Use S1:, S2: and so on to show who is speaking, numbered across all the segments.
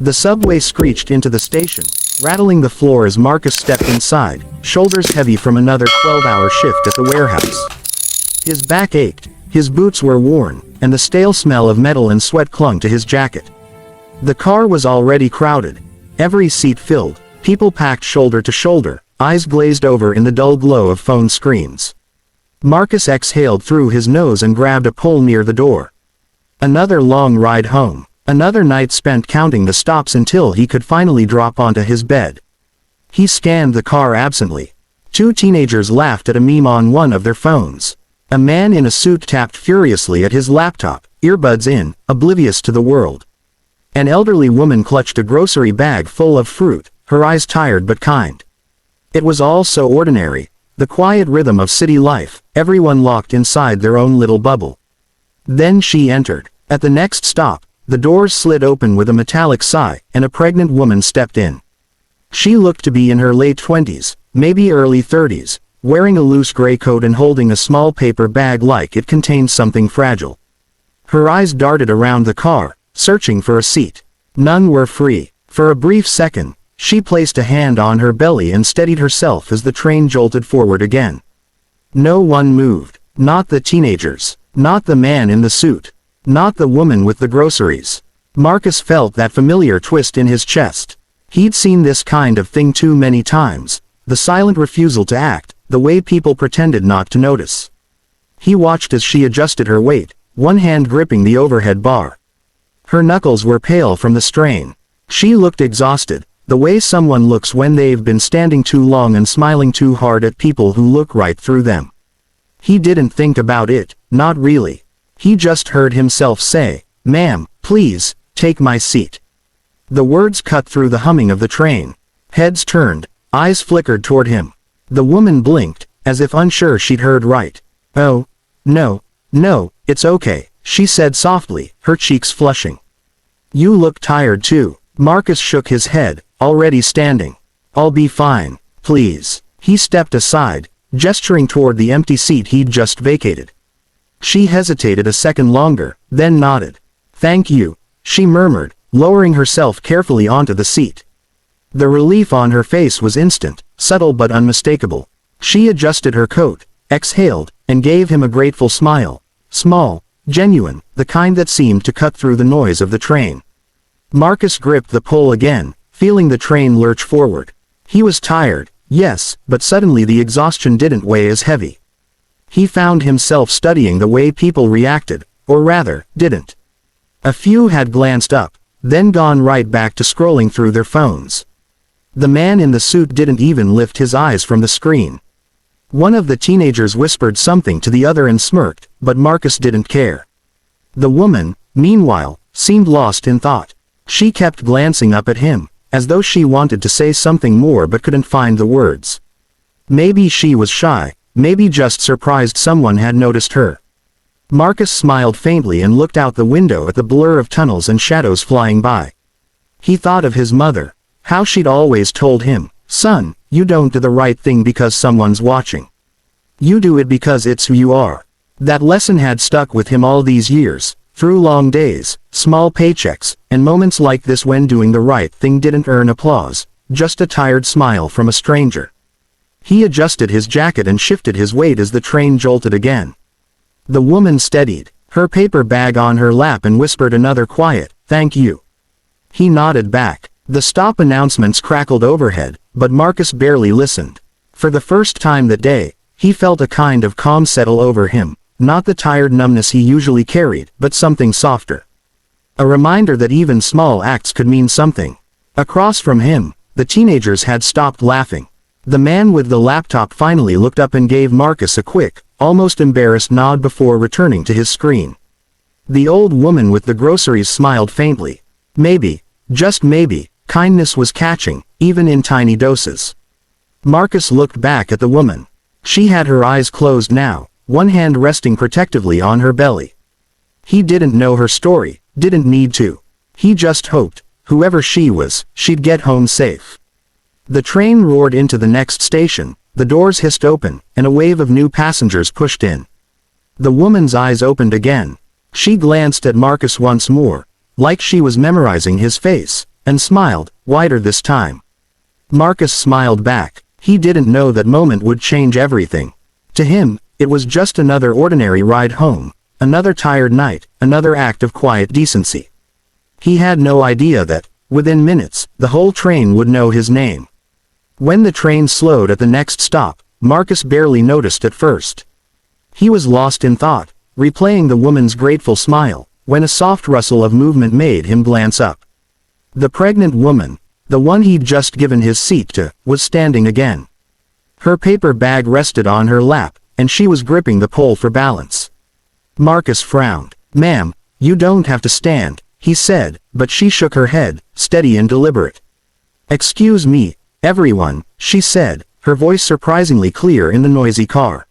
S1: The subway screeched into the station, rattling the floor as Marcus stepped inside, shoulders heavy from another 12-hour shift at the warehouse. His back ached, his boots were worn, and the stale smell of metal and sweat clung to his jacket. The car was already crowded, every seat filled, people packed shoulder to shoulder, eyes glazed over in the dull glow of phone screens. Marcus exhaled through his nose and grabbed a pole near the door. Another long ride home. Another night spent counting the stops until he could finally drop onto his bed. He scanned the car absently. Two teenagers laughed at a meme on one of their phones. A man in a suit tapped furiously at his laptop, earbuds in, oblivious to the world. An elderly woman clutched a grocery bag full of fruit, her eyes tired but kind. It was all so ordinary, the quiet rhythm of city life, everyone locked inside their own little bubble. Then she entered. At the next stop, the doors slid open with a metallic sigh, and a pregnant woman stepped in. She looked to be in her late 20s, maybe early 30s, wearing a loose gray coat and holding a small paper bag like it contained something fragile. Her eyes darted around the car, searching for a seat. None were free. For a brief second, she placed a hand on her belly and steadied herself as the train jolted forward again. No one moved. Not the teenagers. Not the man in the suit. Not the woman with the groceries. Marcus felt that familiar twist in his chest. He'd seen this kind of thing too many times, the silent refusal to act, the way people pretended not to notice. He watched as she adjusted her weight, one hand gripping the overhead bar. Her knuckles were pale from the strain. She looked exhausted, the way someone looks when they've been standing too long and smiling too hard at people who look right through them. He didn't think about it, not really. He just heard himself say, "Ma'am, please, take my seat." The words cut through the humming of the train. Heads turned, eyes flickered toward him. The woman blinked, as if unsure she'd heard right. "Oh, no, it's okay," she said softly, her cheeks flushing. "You look tired too." Marcus shook his head, already standing. "I'll be fine, please." He stepped aside, gesturing toward the empty seat he'd just vacated. She hesitated a second longer, then nodded. "Thank you," she murmured, lowering herself carefully onto the seat. The relief on her face was instant, subtle but unmistakable. She adjusted her coat, exhaled, and gave him a grateful smile. Small, genuine, the kind that seemed to cut through the noise of the train. Marcus gripped the pole again, feeling the train lurch forward. He was tired, yes, but suddenly the exhaustion didn't weigh as heavy. He found himself studying the way people reacted, or rather, didn't. A few had glanced up, then gone right back to scrolling through their phones. The man in the suit didn't even lift his eyes from the screen. One of the teenagers whispered something to the other and smirked, but Marcus didn't care. The woman, meanwhile, seemed lost in thought. She kept glancing up at him, as though she wanted to say something more but couldn't find the words. Maybe she was shy. Maybe just surprised someone had noticed her. Marcus smiled faintly and looked out the window at the blur of tunnels and shadows flying by. He thought of his mother, how she'd always told him, "Son, you don't do the right thing because someone's watching. You do it because it's who you are." That lesson had stuck with him all these years, through long days, small paychecks, and moments like this when doing the right thing didn't earn applause, just a tired smile from a stranger. He adjusted his jacket and shifted his weight as the train jolted again. The woman steadied, her paper bag on her lap, and whispered another quiet, "Thank you." He nodded back. The stop announcements crackled overhead, but Marcus barely listened. For the first time that day, he felt a kind of calm settle over him, not the tired numbness he usually carried, but something softer. A reminder that even small acts could mean something. Across from him, the teenagers had stopped laughing. The man with the laptop finally looked up and gave Marcus a quick, almost embarrassed nod before returning to his screen. The old woman with the groceries smiled faintly. Maybe, just maybe, kindness was catching, even in tiny doses. Marcus looked back at the woman. She had her eyes closed now, one hand resting protectively on her belly. He didn't know her story, didn't need to. He just hoped, whoever she was, she'd get home safe. The train roared into the next station, the doors hissed open, and a wave of new passengers pushed in. The woman's eyes opened again. She glanced at Marcus once more, like she was memorizing his face, and smiled, wider this time. Marcus smiled back. He didn't know that moment would change everything. To him, it was just another ordinary ride home, another tired night, another act of quiet decency. He had no idea that, within minutes, the whole train would know his name. When the train slowed at the next stop, Marcus barely noticed at first. He was lost in thought, replaying the woman's grateful smile, when a soft rustle of movement made him glance up. The pregnant woman, the one he'd just given his seat to, was standing again. Her paper bag rested on her lap, and she was gripping the pole for balance. Marcus frowned. "Ma'am, you don't have to stand," he said, but she shook her head, steady and deliberate. "Excuse me, everyone," she said, her voice surprisingly clear in the noisy car.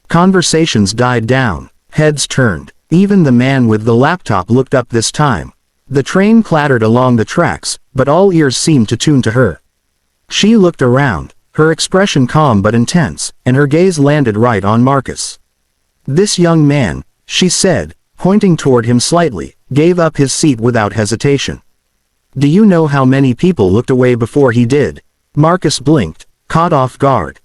S1: Conversations died down. Heads turned. Even the man with the laptop looked up this time. The train clattered along the tracks, but all ears seemed to tune to her. She looked around, her expression calm but intense, and her gaze landed right on Marcus. "This young man," she said, pointing toward him slightly, gave up his seat without hesitation. "Do you know how many people looked away before he did?" Marcus blinked, caught off guard.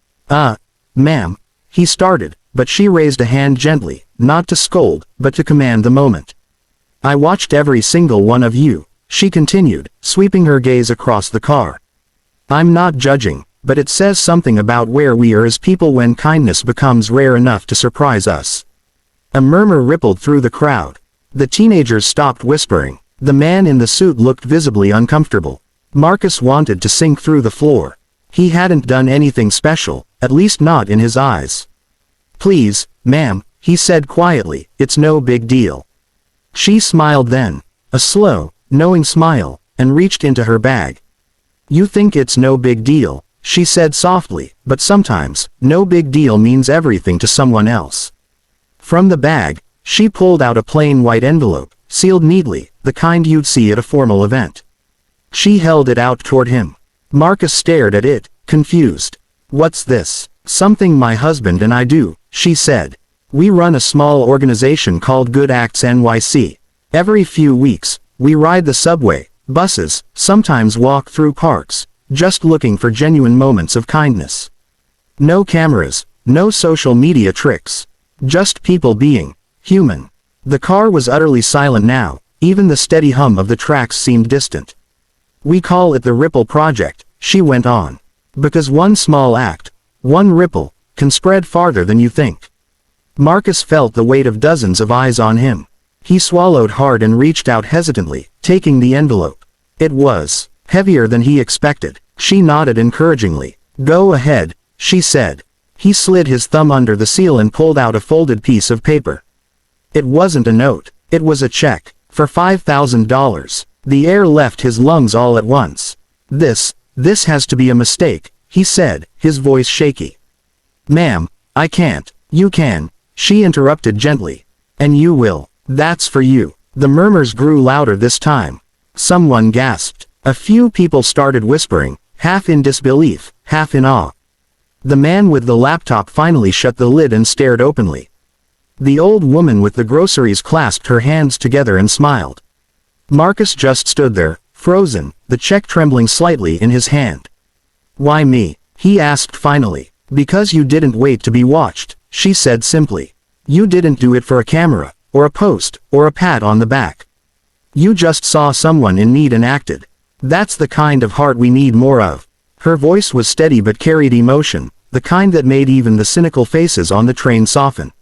S1: Ma'am," he started, but she raised a hand gently, not to scold, but to command the moment. "I watched every single one of you," she continued, sweeping her gaze across the car. "I'm not judging, but it says something about where we are as people when kindness becomes rare enough to surprise us." A murmur rippled through the crowd. The teenagers stopped whispering. The man in the suit looked visibly uncomfortable. Marcus wanted to sink through the floor. He hadn't done anything special, at least not in his eyes. "Please, ma'am," he said quietly, "it's no big deal." She smiled then, a slow, knowing smile, and reached into her bag. "You think it's no big deal," she said softly, "but sometimes, no big deal means everything to someone else." From the bag, she pulled out a plain white envelope, sealed neatly, the kind you'd see at a formal event. She held it out toward him. Marcus stared at it, confused. "What's this?" "Something my husband and I do," she said. "We run a small organization called Good Acts NYC. Every few weeks, we ride the subway, buses, sometimes walk through parks, just looking for genuine moments of kindness. No cameras, no social media tricks. Just people being human." The car was utterly silent now, even the steady hum of the tracks seemed distant. "We call it the Ripple Project," she went on. "Because one small act, one ripple, can spread farther than you think." Marcus felt the weight of dozens of eyes on him. He swallowed hard and reached out hesitantly, taking the envelope. It was heavier than he expected. She nodded encouragingly. "Go ahead," she said. He slid his thumb under the seal and pulled out a folded piece of paper. It wasn't a note. It was a check, for $5,000. The air left his lungs all at once. This has to be a mistake," he said, his voice shaky. "Ma'am, I can't." "You can," she interrupted gently. "And you will. That's for you." The murmurs grew louder this time. Someone gasped. A few people started whispering, half in disbelief, half in awe. The man with the laptop finally shut the lid and stared openly. The old woman with the groceries clasped her hands together and smiled. Marcus just stood there, frozen, the check trembling slightly in his hand. "Why me?" he asked finally. "Because you didn't wait to be watched," she said simply. "You didn't do it for a camera, or a post, or a pat on the back. You just saw someone in need and acted. That's the kind of heart we need more of." Her voice was steady but carried emotion, the kind that made even the cynical faces on the train soften.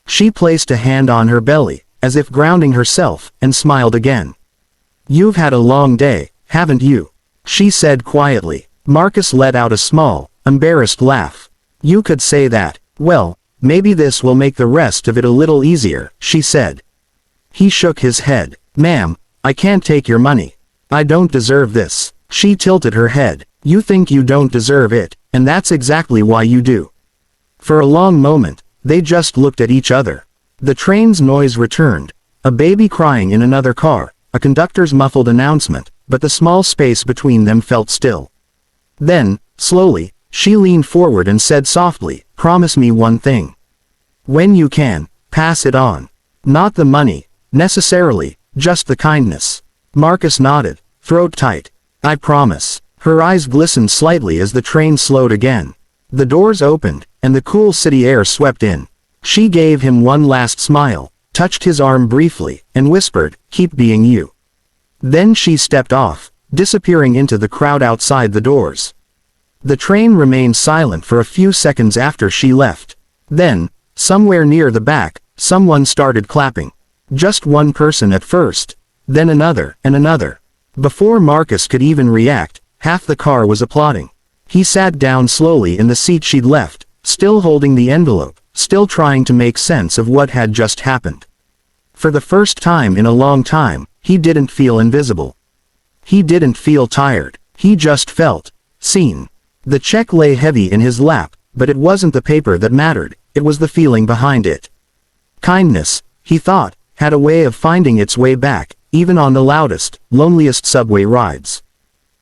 S1: She placed a hand on her belly, as if grounding herself, and smiled again. "You've had a long day, haven't you?" she said quietly. Marcus let out a small, embarrassed laugh. "You could say that. Well, maybe this will make the rest of it a little easier," she said. He shook his head. "Ma'am, I can't take your money. I don't deserve this." She tilted her head. "You think you don't deserve it, and that's exactly why you do." For a long moment, they just looked at each other. The train's noise returned. A baby crying in another car, a conductor's muffled announcement, but the small space between them felt still. Then, slowly, she leaned forward and said softly, "Promise me one thing. When you can, pass it on. Not the money, necessarily, just the kindness." Marcus nodded. Throat tight. I promise. Her eyes glistened slightly as the train slowed again. The doors opened, and the cool city air swept in. She gave him one last smile, touched his arm briefly, and whispered, "Keep being you." Then she stepped off, disappearing into the crowd outside the doors. The train remained silent for a few seconds after she left. Then, somewhere near the back, someone started clapping. Just one person at first, then another, and another. Before Marcus could even react, half the car was applauding. He sat down slowly in the seat she'd left, still holding the envelope, still trying to make sense of what had just happened. For the first time in a long time, he didn't feel invisible. He didn't feel tired, he just felt seen. The check lay heavy in his lap, but it wasn't the paper that mattered, it was the feeling behind it. Kindness, he thought, had a way of finding its way back, even on the loudest, loneliest subway rides.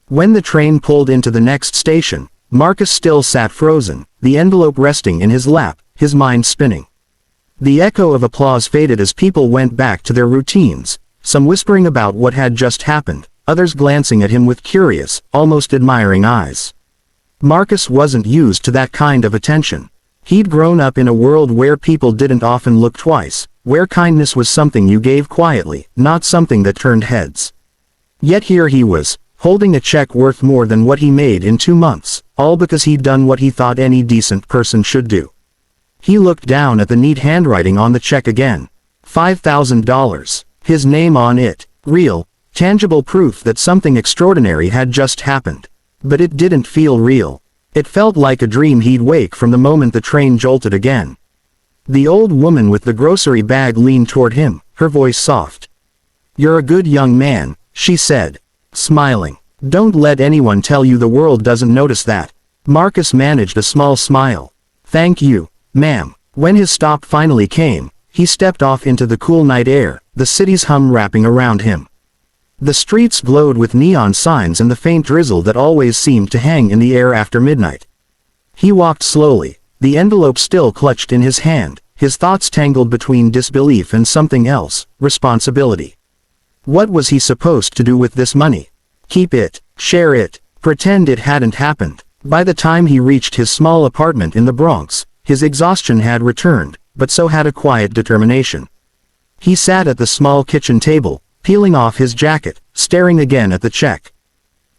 S1: When the train pulled into the next station, Marcus still sat frozen, the envelope resting in his lap, his mind spinning. The echo of applause faded as people went back to their routines, some whispering about what had just happened, others glancing at him with curious, almost admiring eyes. Marcus wasn't used to that kind of attention. He'd grown up in a world where people didn't often look twice, where kindness was something you gave quietly, not something that turned heads. Yet here he was, holding a check worth more than what he made in 2 months, all because he'd done what he thought any decent person should do. He looked down at the neat handwriting on the check again. $5,000. His name on it. Real, tangible proof that something extraordinary had just happened. But it didn't feel real. It felt like a dream he'd wake from the moment the train jolted again. The old woman with the grocery bag leaned toward him, her voice soft. "You're a good young man," she said, smiling. "Don't let anyone tell you the world doesn't notice that." Marcus managed a small smile. "Thank you, ma'am." When his stop finally came, he stepped off into the cool night air, the city's hum wrapping around him. The streets glowed with neon signs and the faint drizzle that always seemed to hang in the air after midnight. He walked slowly, the envelope still clutched in his hand, his thoughts tangled between disbelief and something else, responsibility. What was he supposed to do with this money? Keep it, share it, pretend it hadn't happened. By the time he reached his small apartment in the Bronx, his exhaustion had returned, but so had a quiet determination. He sat at the small kitchen table, peeling off his jacket, staring again at the check.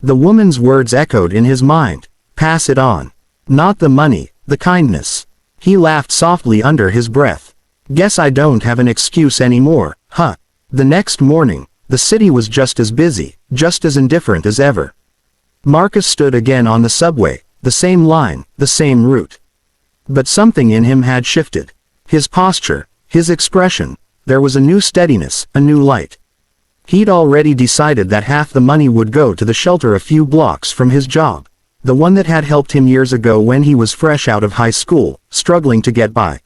S1: The woman's words echoed in his mind. Pass it on. Not the money, the kindness. He laughed softly under his breath. Guess I don't have an excuse anymore, huh? The next morning, the city was just as busy, just as indifferent as ever. Marcus stood again on the subway, the same line, the same route. But something in him had shifted. His posture, his expression, there was a new steadiness, a new light. He'd already decided that half the money would go to the shelter a few blocks from his job, the one that had helped him years ago when he was fresh out of high school, struggling to get by.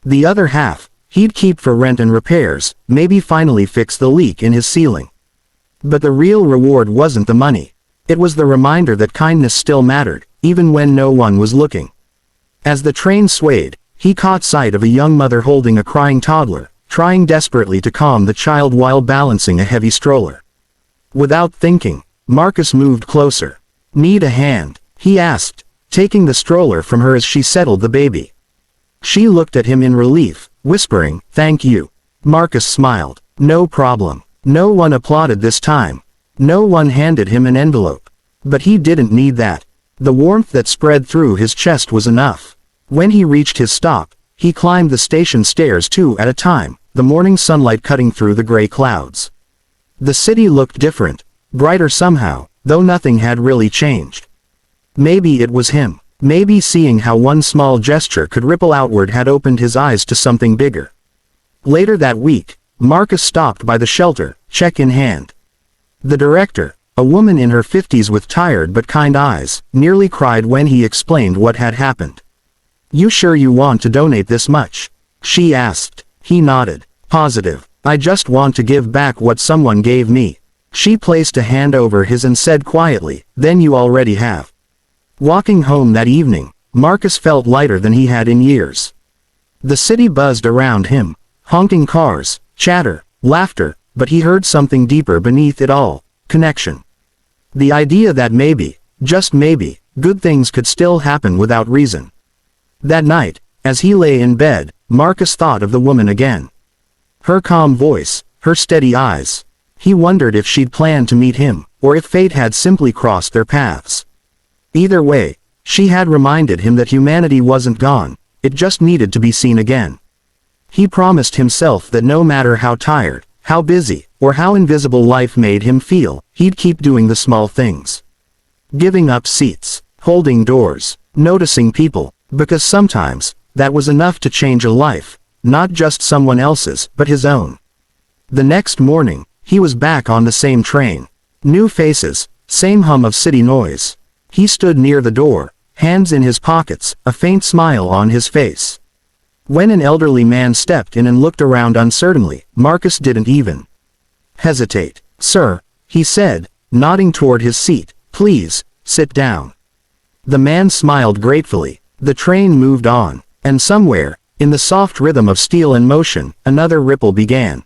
S1: The other half, he'd keep for rent and repairs, maybe finally fix the leak in his ceiling. But the real reward wasn't the money. It was the reminder that kindness still mattered, even when no one was looking. As the train swayed, he caught sight of a young mother holding a crying toddler, trying desperately to calm the child while balancing a heavy stroller. Without thinking, Marcus moved closer. "Need a hand?" he asked, taking the stroller from her as she settled the baby. She looked at him in relief, whispering, "Thank you." Marcus smiled. "No problem." No one applauded this time. No one handed him an envelope. But he didn't need that. The warmth that spread through his chest was enough. When he reached his stop, he climbed the station stairs 2 at a time, the morning sunlight cutting through the gray clouds. The city looked different, brighter somehow, though nothing had really changed. Maybe it was him. Maybe seeing how one small gesture could ripple outward had opened his eyes to something bigger. Later that week, Marcus stopped by the shelter, check in hand. The director, a woman in her 50s with tired but kind eyes, nearly cried when he explained what had happened. "You sure you want to donate this much?" she asked. He nodded. "Positive. I just want to give back what someone gave me." She placed a hand over his and said quietly, "Then you already have." Walking home that evening, Marcus felt lighter than he had in years. The city buzzed around him. Honking cars, chatter, laughter, but he heard something deeper beneath it all. Connection. The idea that maybe, just maybe, good things could still happen without reason. That night, as he lay in bed, Marcus thought of the woman again. Her calm voice, her steady eyes. He wondered if she'd planned to meet him, or if fate had simply crossed their paths. Either way, she had reminded him that humanity wasn't gone, it just needed to be seen again. He promised himself that no matter how tired, how busy, or how invisible life made him feel, he'd keep doing the small things. Giving up seats, holding doors, noticing people, because sometimes, that was enough to change a life, not just someone else's, but his own. The next morning, he was back on the same train. New faces, same hum of city noise. He stood near the door, hands in his pockets, a faint smile on his face. When an elderly man stepped in and looked around uncertainly, Marcus didn't even hesitate. "Sir," he said, nodding toward his seat, "please, sit down." The man smiled gratefully. The train moved on, and somewhere, in the soft rhythm of steel and motion, another ripple began.